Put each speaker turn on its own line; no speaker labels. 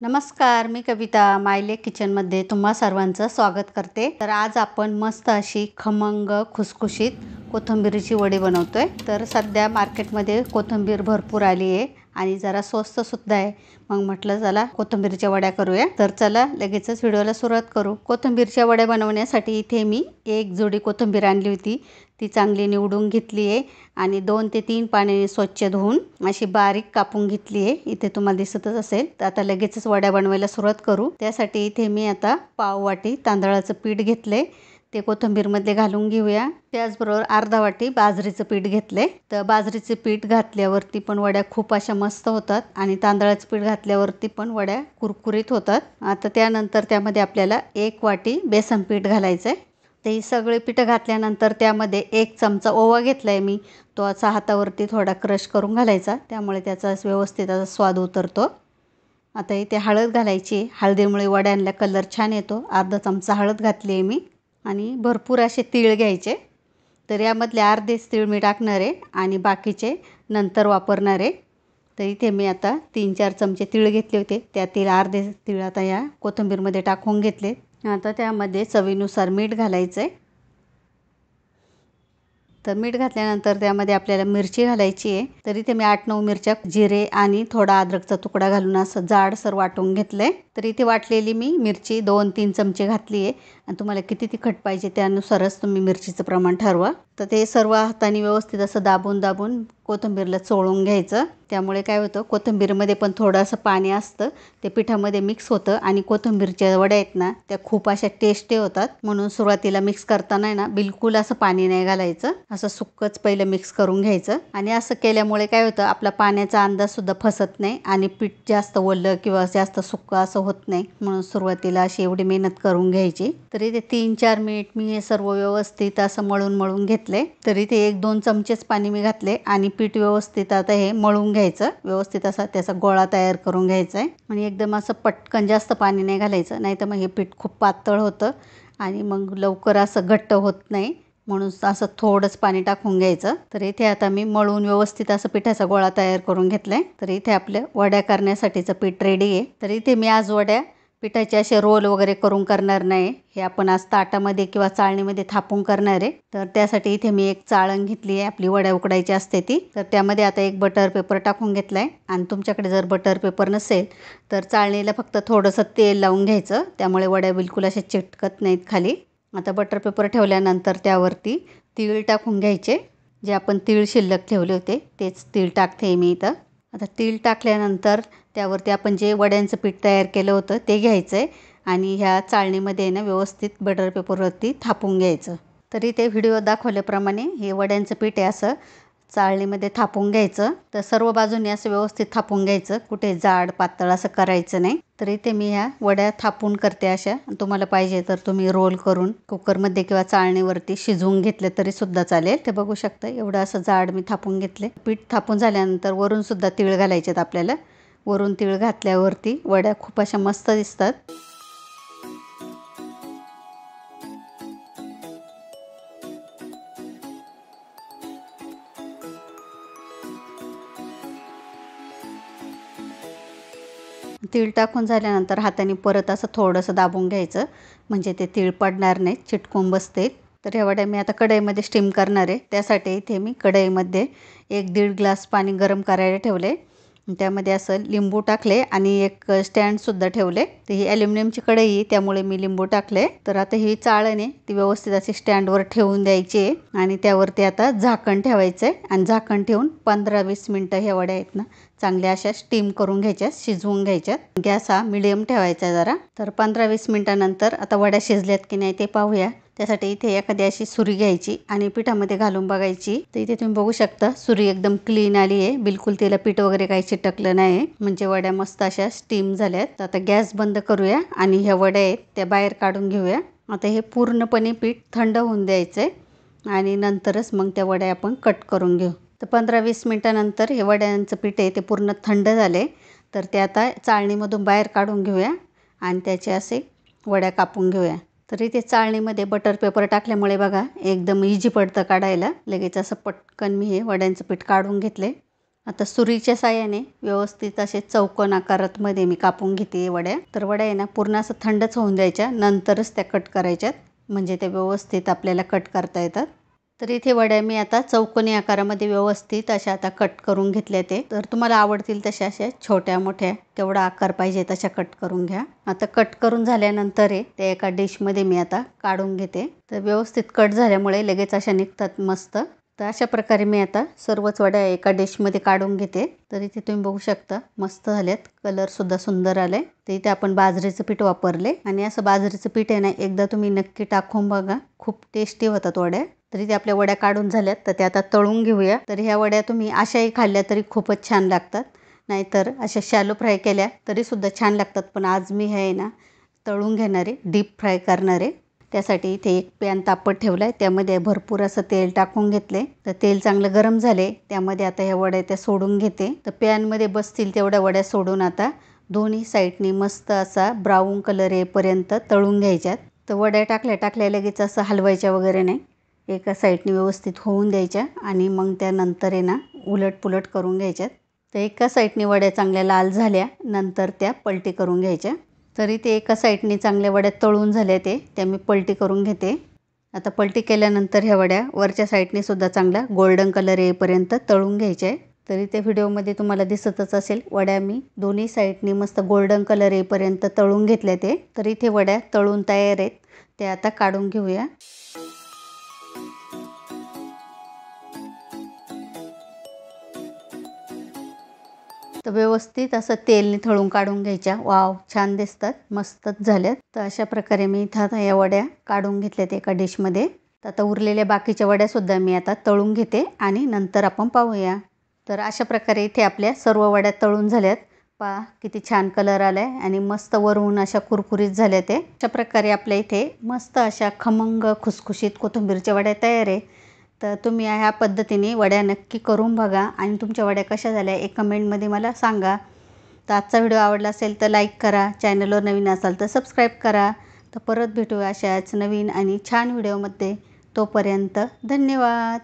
नमस्कार, मी कविता मायले किचनमध्ये तुम्हा सर्वांचं स्वागत करते। तर आज आपण मस्त अशी खमंग खुसखुशीत कोथिंबीरची वडी बनवतोय। तर सध्या मार्केटमध्ये कोथिंबीर भरपूर आली आहे आणि जरा स्वस्त सुद्धा आहे। मग म्हटलं चला कोथिंबीरच्या वड्या करूया। तर चला लगेचच व्हिडिओला सुरुवात करू। कोथिंबीरच्या वड्या बनवण्यासाठी इथे मी एक जोडी कोथिंबीर आणली होती। ती चांगली निवडून घेतली आहे आणि 2 ते 3 पाण्याने स्वच्छ धुवून अशी बारीक कापून घेतली आहे। इथे तुम्हाला दिसतच असेल। तर आता लगेचच वड्या बनवायला सुरुवात करू। त्यासाठी इथे मी आता पाव वाटी तांदळाचं पीठ घेतले, ते कोथिंबीरमध्ये घालून घेऊया। त्याचबरोबर अर्धा वाटी बाजरीचं पीठ घेतले। तर बाजरीचे पीठ घातल्यावरती पण वड्या खूप अशा मस्त होतात आणि तांदळाचं पीठ घातल्यावरती पण वड्या कुरकुरीत होतात। आता त्यानंतर त्यामध्ये आपल्याला 1 वाटी बेसन पीठ घालायचं आहे। ते ही सगळे पीठ घातल्यानंतर त्यामध्ये 1 चमचा ओवा घेतलाय मी। तो असा हातावरती थोडा क्रश करून घालायचा, त्यामुळे त्याचा व्यवस्थित असा स्वाद उतरतो। आता इथे हळद घालायची। हळदीमुळे वड्यांना कलर छान येतो। अर्धा चमचा हळद घातली आहे मी आणि भरपूर असे तीळ घ्यायचे। तर यामधले अर्धेच तीळ मी टाकणार आहे आणि बाकीचे नंतर वापरणार आहे। तर इथे मी आता 3-4 चमचे तीळ घेतले होते, त्यातील अर्धे तीळ आता या कोथिंबीरमध्ये टाकून घेतले। आता त्यामध्ये चवीनुसार मीठ घालायचं आहे। तर मीठ घातल्यानंतर त्यामध्ये आपल्याला मिरची घालायची आहे। तर इथे मी 8-9 मिरच्या, जिरे आणि थोडा अद्रकचा तुकडा घालून असं जाडसर वाटून घेतलंय। तर इथे वाटलेली मी मिरची 2-3 चमचे घातली आहे आणि तुम्हाला किती तिखट पाहिजे त्यानुसारच तुम्ही मिरचीचं प्रमाण ठरवा। तर ते सर्व हाताने व्यवस्थित असं दाबून दाबून कोथिंबीरला चोळून घ्यायचं। त्यामुळे काय होतं, कोथिंबीरमध्ये पण थोडंसं पाणी असतं, ते पिठामध्ये मिक्स होतं आणि कोथिंबीरच्या वड्या आहेत ना त्या खूप अशा टेस्टी होतात। म्हणून सुरुवातीला मिक्स करताना ना बिलकुल असं पाणी नाही घालायचं, असं सुक्कच पहिलं मिक्स करून घ्यायचं। आणि असं केल्यामुळे काय होतं, आपला पाण्याचा अंदाज सुद्धा फसत नाही आणि पीठ जास्त ओलं किंवा जास्त सुक्क असं होत नाही। म्हणून सुरुवातीला अशी एवढी मेहनत करून घ्यायची। तर इथे 3-4 मिनिट मी हे सर्व व्यवस्थित असं मळून घेतले। तर इथे 1-2 चमचेच पाणी मी घातले आणि पीठ व्यवस्थित आता हे मळून घ्यायचं। व्यवस्थित असा त्याचा गोळा तयार करून घ्यायचा आहे आणि एकदम असं पटकन जास्त पाणी नाही घालायचं, नाही तर मग हे पीठ खूप पातळ होतं आणि मग लवकर असं घट्ट होत नाही। म्हणून असं थोडंच पाणी टाकून घ्यायचं। तर इथे आता मी मळून व्यवस्थित असं पिठाचा गोळा तयार करून घेतलाय। तर इथे आपल्या वड्या करण्यासाठीचं पीठ रेडी आहे। तर इथे मी आज वड्या पिठाचे असे रोल वगैरे करून करणार नाही, हे आपण आज ताटामध्ये किंवा चाळणीमध्ये थापून करणार आहे। तर त्यासाठी इथे मी एक चाळण घेतली आहे, आपली वड्या उकडायची असते ती। तर त्यामध्ये आता एक बटर पेपर टाकून घेतलाय आणि तुमच्याकडे जर बटर पेपर नसेल तर चाळणीला फक्त थोडंसं तेल लावून घ्यायचं, त्यामुळे वड्या बिलकुल अशा चिटकत नाहीत खाली। आता बटर पेपर ठेवल्यानंतर त्यावरती तीळ टाकून घ्यायचे। जे आपण तीळ शिल्लक ठेवले होते तेच तीळ टाकते मी इथं। आता तीळ टाकल्यानंतर त्यावरती आपण जे वड्यांचं पीठ तयार केलं होतं ते घ्यायचं आहे आणि ह्या चाळणीमध्ये ना व्यवस्थित बटर पेपरवरती थापून घ्यायचं। तर इथे व्हिडिओ दाखवल्याप्रमाणे हे वड्यांचं पीठ आहे असं चाळणीमध्ये थापून घ्यायचं। तर सर्व बाजूने असं व्यवस्थित थापून घ्यायचं, कुठे जाड पातळ असं करायचं नाही। तर इथे मी ह्या वड्या थापून करते अशा। तुम्हाला पाहिजे तर तुम्ही रोल करून कुकरमध्ये किंवा चाळणीवरती शिजवून घेतले तरी सुद्धा चालेल। ते बघू शकता एवढं असं जाड मी थापून घेतले। पीठ थापून झाल्यानंतर वरून सुद्धा तीळ घालायचे आहेत आपल्याला। वरून तीळ घातल्यावरती वड्या खूप अशा मस्त दिसतात। तीळ टाकून झाल्यानंतर हाताने परत असं थोडंसं दाबून घ्यायचं, म्हणजे ते तीळ पडणार नाहीत, चिटकून बसते। तर ह्या वड्या मी आता कढईमध्ये स्टीम करणार आहे। त्यासाठी इथे मी कढईमध्ये 1-1.5 ग्लास पाणी गरम करायला ठेवले। त्यामध्ये असं लिंबू टाकले आणि एक स्टँडसुद्धा ठेवले। तर ही ॲल्युमिनियमची कढई आहे त्यामुळे मी लिंबू टाकले। तर आता ही चाळण आहे ती व्यवस्थित अशी स्टँडवर ठेवून द्यायची आहे आणि त्यावरती आता झाकण ठेवायचं आहे आणि झाकण ठेवून 15-20 मिनटं ह्या वड्या आहेत ना चांगल्या अशा स्टीम करून घ्यायच्या, शिजवून घ्यायच्या। गॅस हा मिडियम ठेवायचा जरा। तर 15-20 मिनिटानंतर आता वड्या शिजल्यात की नाही ते पाहूया। त्यासाठी इथे एखादी अशी सुरी घ्यायची आणि पिठामध्ये घालून बघायची। तर इथे तुम्ही बघू शकता सुरी एकदम क्लीन आली आहे, बिलकुल तिला पीठ वगैरे काही चिटकलं नाही, म्हणजे वड्या मस्त अशा स्टीम झाल्यात। आता गॅस बंद करूया आणि ह्या वड्या आहेत त्या बाहेर काढून घेऊया। आता हे पूर्णपणे पीठ थंड होऊन द्यायचंय आणि नंतरच मग त्या वड्या आपण कट करून घेऊ। तर 15-20 मिनिटानंतर हे वड्यांचं पीठ आहे ते पूर्ण थंड झाले। तर ते आता चाळणीमधून बाहेर काढून घेऊया आणि त्याचे असे वड्या कापून घेऊया। तर इथे चाळणीमध्ये बटर पेपर टाकल्यामुळे बघा एकदम इझी पडतं काढायला, लगेच असं पटकन मी हे वड्यांचं पीठ काढून घेतले आता सुरीच्या साहाय्याने व्यवस्थित असे चौकोन आकारात मध्ये मी कापून घेते वड्या. तर वड्या आहे ना पूर्ण असं थंडच होऊन द्यायच्या, नंतरच त्या कट करायच्यात, म्हणजे त्या व्यवस्थित आपल्याला कट करता येतात. तर इथे वड्या मी आता चौकोनी आकारामध्ये व्यवस्थित अशा आता कट करून घेतल्या. ते तर तुम्हाला आवडतील तशा अशा छोट्या मोठ्या केवढा आकार पाहिजे तशा कट करून घ्या. आता कट करून झाल्यानंतर ते एका डिशमध्ये मी आता काढून घेते. तर व्यवस्थित कट झाल्यामुळे लगेच अशा निघतात मस्त. तर अशा प्रकारे मी आता सर्वच वड्या एका डिशमध्ये काढून घेते. तर इथे तुम्ही बघू शकता मस्त झाल्यात, कलरसुद्धा सुंदर आलाय. तर इथे आपण बाजरीचं पीठ वापरले आणि असं बाजरीचं पीठ आहे ना एकदा तुम्ही नक्की टाकून बघा, खूप टेस्टी होतात वड्या. तरी ते आपल्या वड्या काढून झाल्यात, तर त्या आता तळून घेऊया. तर ह्या वड्या तुम्ही अशाही खाल्ल्या तरी खूपच छान लागतात, नाहीतर अशा शॅलो फ्राय केल्या तरीसुद्धा छान लागतात. पण आज मी हे आहे ना तळून घेणारे, डीप फ्राय करणारे. त्यासाठी इथे एक पॅन तापत ठेवला आहे, त्यामध्ये भरपूर असं तेल टाकून घेतले. तर तेल चांगलं गरम झाले, त्यामध्ये आता ह्या वड्या त्या सोडून घेते. तर पॅनमध्ये बसतील तेवढ्या वड्या सोडून आता दोन्ही साईडनी मस्त असा ब्राऊन कलर येईपर्यंत तळून घ्यायच्यात. तर वड्या टाकल्या लगेच असं हलवायच्या वगैरे नाही, एका साईडनी व्यवस्थित होऊन द्यायच्या आणि मग त्यानंतर आहे ना उलटपुलट करून घ्यायच्यात. तर एका साईडनी वड्या चांगल्या लाल झाल्या नंतर त्या पलटी करून घ्यायच्या. तरी ते एका साईडनी चांगल्या वड्या तळून झाल्या, त्या मी पलटी करून घेते. आता पलटी केल्यानंतर ह्या वड्या वरच्या साईडनी सुद्धा चांगला गोल्डन कलर येईपर्यंत तळून घ्यायच्या आहे. तरी ते व्हिडिओमध्ये तुम्हाला दिसतच असेल, वड्या मी दोन्ही साईडनी मस्त गोल्डन कलर येईपर्यंत तळून घेतल्या. तर इथे वड्या तळून तयार आहेत, ते आता काढून घेऊया. तर व्यवस्थित असं तेलने तळून काढून घ्यायच्या. वाव, छान दिसतात, मस्तच झाल्यात. तर अशा प्रकारे मी इथं आता या वड्या काढून घेतल्यात एका डिशमध्ये. तर आता उरलेल्या बाकीच्या वड्यासुद्धा मी आता तळून घेते आणि नंतर आपण पाहूया. तर अशा प्रकारे इथे आपल्या सर्व वड्या तळून झाल्यात. पहा किती छान कलर आलाय आणि मस्त वरून अशा कुरकुरीत झाल्या. ते अशा प्रकारे आपल्या इथे मस्त अशा खमंग खुसखुशीत कोथिंबीरच्या वड्या तयार आहे. तर तुम्ही ह्या पद्धतीने वड्या नक्की करून बघा आणि तुमच्या वड्या कशा झाल्या एक कमेंटमध्ये मला सांगा. तर आजचा व्हिडिओ आवडला असेल तर लाईक करा, चॅनलवर नवीन असाल तर सबस्क्राईब करा. तर परत भेटूया अशाच नवीन आणि छान व्हिडिओमध्ये. तोपर्यंत धन्यवाद.